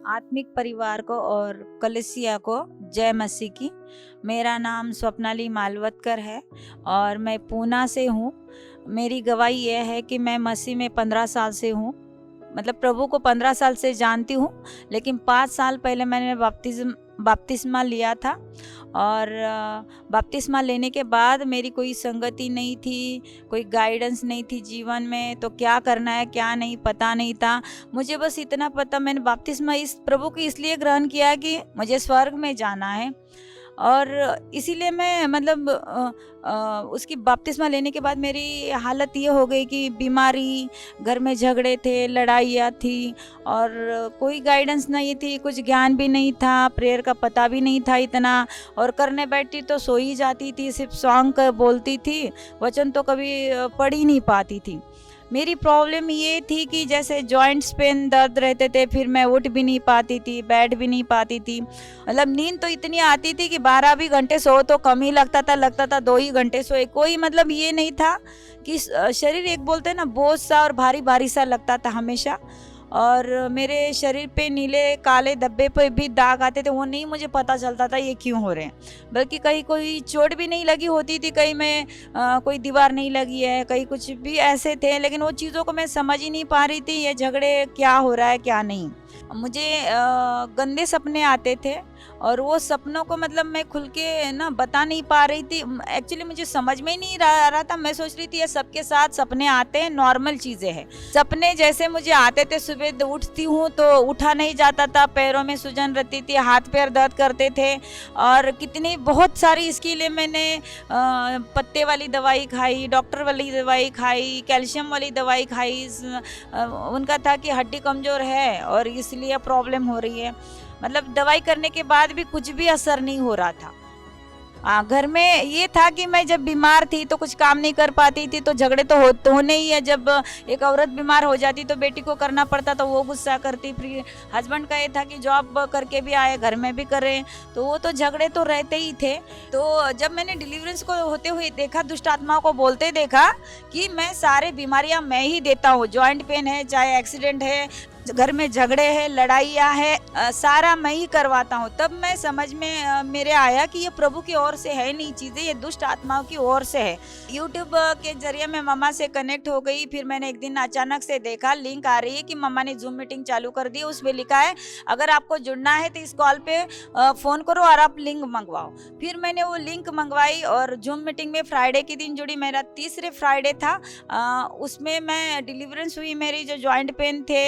आत्मिक परिवार को और कलिसिया को जय मसीह की। मेरा नाम स्वप्नाली मालवतकर है और मैं पूना से हूँ। मेरी गवाही यह है कि मैं मसीह में 15 साल से हूँ, मतलब प्रभु को 15 साल से जानती हूँ, लेकिन 5 साल पहले मैंने बपतिस्मा लिया था। और बपतिस्मा लेने के बाद मेरी कोई संगति नहीं थी, कोई गाइडेंस नहीं थी जीवन में, तो क्या करना है क्या नहीं पता नहीं था। मुझे बस इतना पता, मैंने बपतिस्मा इस प्रभु की इसलिए ग्रहण किया कि मुझे स्वर्ग में जाना है। और इसीलिए मैं मतलब उसकी बपतिस्मा लेने के बाद मेरी हालत ये हो गई कि बीमारी, घर में झगड़े थे, लड़ाइयाँ थी और कोई गाइडेंस नहीं थी, कुछ ज्ञान भी नहीं था, प्रेयर का पता भी नहीं था इतना। और करने बैठती तो सो ही जाती थी, सिर्फ सॉन्ग बोलती थी, वचन तो कभी पढ़ ही नहीं पाती थी। मेरी प्रॉब्लम ये थी कि जैसे जॉइंट्स पेन दर्द रहते थे, फिर मैं उठ भी नहीं पाती थी, बैठ भी नहीं पाती थी। मतलब नींद तो इतनी आती थी कि 12 भी घंटे सो तो कम ही लगता था 2 ही घंटे सोए। कोई मतलब ये नहीं था कि शरीर एक बोलते हैं ना, बोझ सा और भारी भारी सा लगता था हमेशा। और मेरे शरीर पे नीले काले धब्बे पे भी दाग आते थे, वो नहीं मुझे पता चलता था ये क्यों हो रहे हैं। बल्कि कहीं कोई चोट भी नहीं लगी होती थी, कहीं में कोई दीवार नहीं लगी है, कहीं कुछ भी ऐसे थे, लेकिन वो चीज़ों को मैं समझ ही नहीं पा रही थी, ये झगड़े क्या हो रहा है क्या नहीं। मुझे गंदे सपने आते थे और वो सपनों को मतलब मैं खुल के ना बता नहीं पा रही थी। एक्चुअली मुझे समझ में ही नहीं रहा था। मैं सोच रही थी ये सबके साथ सपने आते हैं, नॉर्मल चीज़ें हैं। सपने जैसे मुझे आते थे, सुबह उठती हूँ तो उठा नहीं जाता था, पैरों में सूजन रहती थी, हाथ पैर दर्द करते थे। और कितनी बहुत सारी इसके लिए मैंने पत्ते वाली दवाई खाई, डॉक्टर वाली दवाई खाई, कैल्शियम वाली दवाई खाई। उनका था कि हड्डी कमज़ोर है और इसलिए प्रॉब्लम हो रही है। मतलब दवाई करने के बाद भी कुछ भी असर नहीं हो रहा था। घर में ये था कि मैं जब बीमार थी तो कुछ काम नहीं कर पाती थी, तो झगड़े तो होने ही है। जब एक औरत बीमार हो जाती तो बेटी को करना पड़ता, तो वो गुस्सा करती। फिर हस्बैंड का ये था कि जॉब करके भी आए, घर में भी करें, तो वो तो झगड़े तो रहते ही थे। तो जब मैंने डिलीवरेंस को होते हुए देखा, दुष्ट आत्माओं को बोलते देखा कि मैं सारे बीमारियां मैं ही देता हूँ, जॉइंट पेन है, चाहे एक्सीडेंट है, घर में झगड़े हैं, लड़ाइयाँ है, सारा मैं ही करवाता हूँ। तब मैं समझ में मेरे आया कि ये प्रभु की ओर से है नहीं चीज़ें, ये दुष्ट आत्माओं की ओर से है। यूट्यूब के जरिए मैं मम्मा से कनेक्ट हो गई। फिर मैंने एक दिन अचानक से देखा, लिंक आ रही है कि मम्मा ने जूम मीटिंग चालू कर दी। उसमें लिखा है अगर आपको जुड़ना है तो इस कॉल पे फ़ोन करो और आप लिंक मंगवाओ। फिर मैंने वो लिंक मंगवाई और जूम मीटिंग में फ्राइडे के दिन जुड़ी। मेरा तीसरे फ्राइडे था, उसमें मैं डिलीवरेंस हुई। मेरी जो जॉइंट पेन थे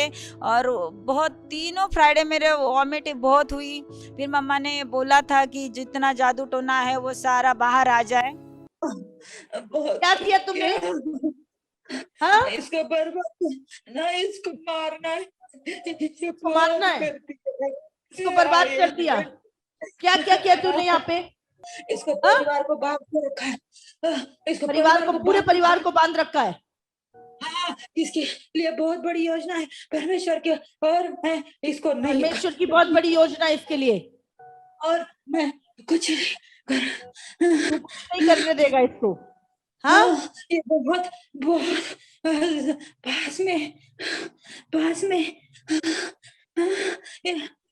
और बहुत तीनों फ्राइडे मेरे वॉमिट बहुत हुई। फिर मम्मा ने बोला था कि जितना जादू टोना है वो सारा बाहर आ जाए। क्या किया तुमने? हाँ, इसको बर्बाद ना, इसको मारना है, इसको मारना है, इसको बर्बाद कर दिया। क्या क्या किया तूने यहाँ पे? इसको परिवार को बांध के रखा है, इसको परिवार को, पूरे परिवार को बांध रखा है। हाँ, इसके लिए बहुत बड़ी योजना है परमेश्वर की, और मैं इसको नहीं, परमेश्वर की बहुत बड़ी योजना है इसके लिए, और मैं कुछ नहीं करने देगा इसको। हाँ, ये बहुत बहुत पास में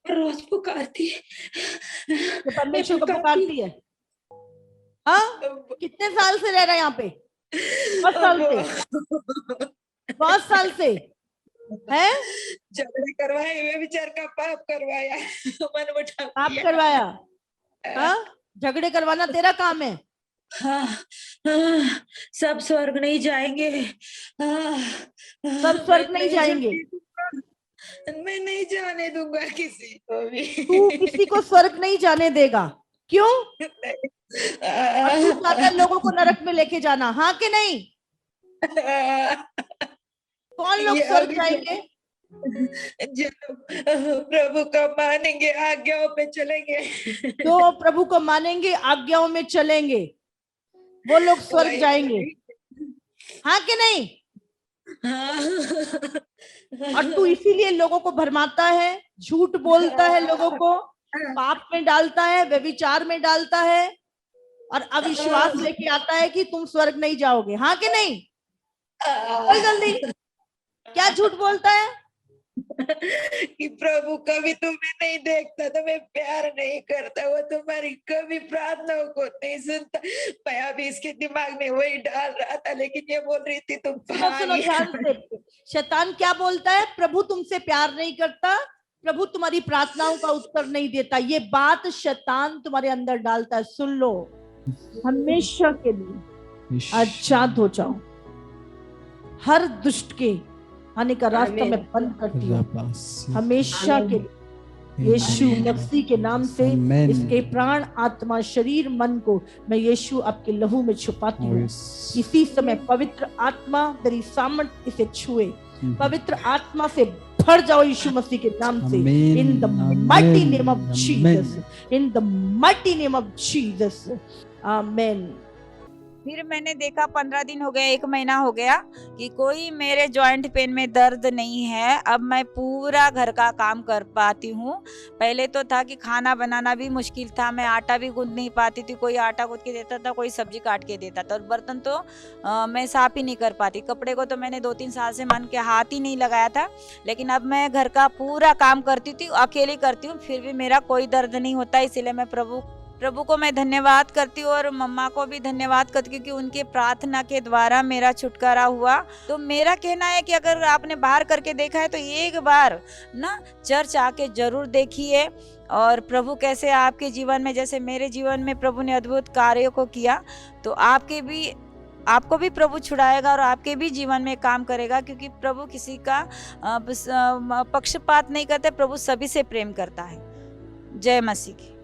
रोज पुकारती है, तो परमेश्वर को पुकारती है। हाँ, कितने साल से रह रहा है यहाँ पे? 5 साल से, 5 साल से है। झगड़े करवाए, वे विचार का पाप करवाया, मन उठा पाप करवाया। हाँ, झगड़े करवाना तेरा काम है। हाँ, सब स्वर्ग नहीं जाएंगे, सब स्वर्ग नहीं जाएंगे। मैं नहीं जाने दूंगा किसी को भी। तू किसी को स्वर्ग नहीं जाने देगा। क्यों? और तू चाहता है लोगों को नरक में लेके जाना, हाँ कि नहीं? कौन लोग स्वर्ग जाएंगे? जो प्रभु को मानेंगे, आज्ञाओं पे चलेंगे, जो प्रभु को मानेंगे, आज्ञाओं में चलेंगे, वो लोग स्वर्ग जाएंगे, हाँ कि नहीं? और तू इसीलिए लोगों को भरमाता है, झूठ बोलता है, लोगों को पाप में डालता है, व्यभिचार में डालता है और अविश्वास लेके आता है कि तुम स्वर्ग नहीं जाओगे, हाँ कि नहीं? बोल जल्दी, क्या झूठ बोलता है? कि प्रभु कभी तुम्हें नहीं देखता, तुम्हें प्यार नहीं करता, वो तुम्हारी कभी प्रार्थनाओं को नहीं सुनता। मैं अभी इसके दिमाग में वही डाल रहा था, लेकिन ये बोल रही थी तुम सुनो सुनो ध्यान से, शैतान क्या बोलता है? प्रभु तुमसे प्यार नहीं करता, प्रभु तुम्हारी प्रार्थनाओं का उत्तर नहीं देता। ये बात शैतान तुम्हारे अंदर डालता है। सुन लो, हमेशा के लिए आजाद हो जाओ। हर दुष्ट के आने का रास्ता मैं बंद करती हूँ हमेशा के लिए। यीशु मसीह के नाम से इसके प्राण, आत्मा, शरीर, मन को मैं यीशु आपके लहू में छुपाती हूँ। इसी समय पवित्र आत्मा मेरी सामर्थ इसे छुए, पवित्र आत्मा से भर जाओ यीशु मसीह के नाम से। In the mighty name of Jesus, in the mighty name of Jesus, amen. फिर मैंने देखा 15 दिन हो गए, 1 महीना हो गया कि कोई मेरे जॉइंट पेन में दर्द नहीं है। अब मैं पूरा घर का काम कर पाती हूँ। पहले तो था कि खाना बनाना भी मुश्किल था, मैं आटा भी गूंद नहीं पाती थी। कोई आटा गूंद के देता था, कोई सब्जी काट के देता था, और बर्तन तो मैं साफ ही नहीं कर पाती। कपड़े को तो मैंने 2-3 साल से मान के हाथ ही नहीं लगाया था। लेकिन अब मैं घर का पूरा काम करती थी, अकेली करती हूँ, फिर भी मेरा कोई दर्द नहीं होता। इसीलिए मैं प्रभु को मैं धन्यवाद करती हूँ, और मम्मा को भी धन्यवाद करती हूँ, क्योंकि उनके प्रार्थना के द्वारा मेरा छुटकारा हुआ। तो मेरा कहना है कि अगर आपने बाहर करके देखा है तो एक बार ना चर्च आके जरूर देखिए, और प्रभु कैसे आपके जीवन में, जैसे मेरे जीवन में प्रभु ने अद्भुत कार्यों को किया, तो आपको भी प्रभु छुड़ाएगा और आपके भी जीवन में काम करेगा। क्योंकि प्रभु किसी का पक्षपात नहीं करते, प्रभु सभी से प्रेम करता है। जय मसीह की।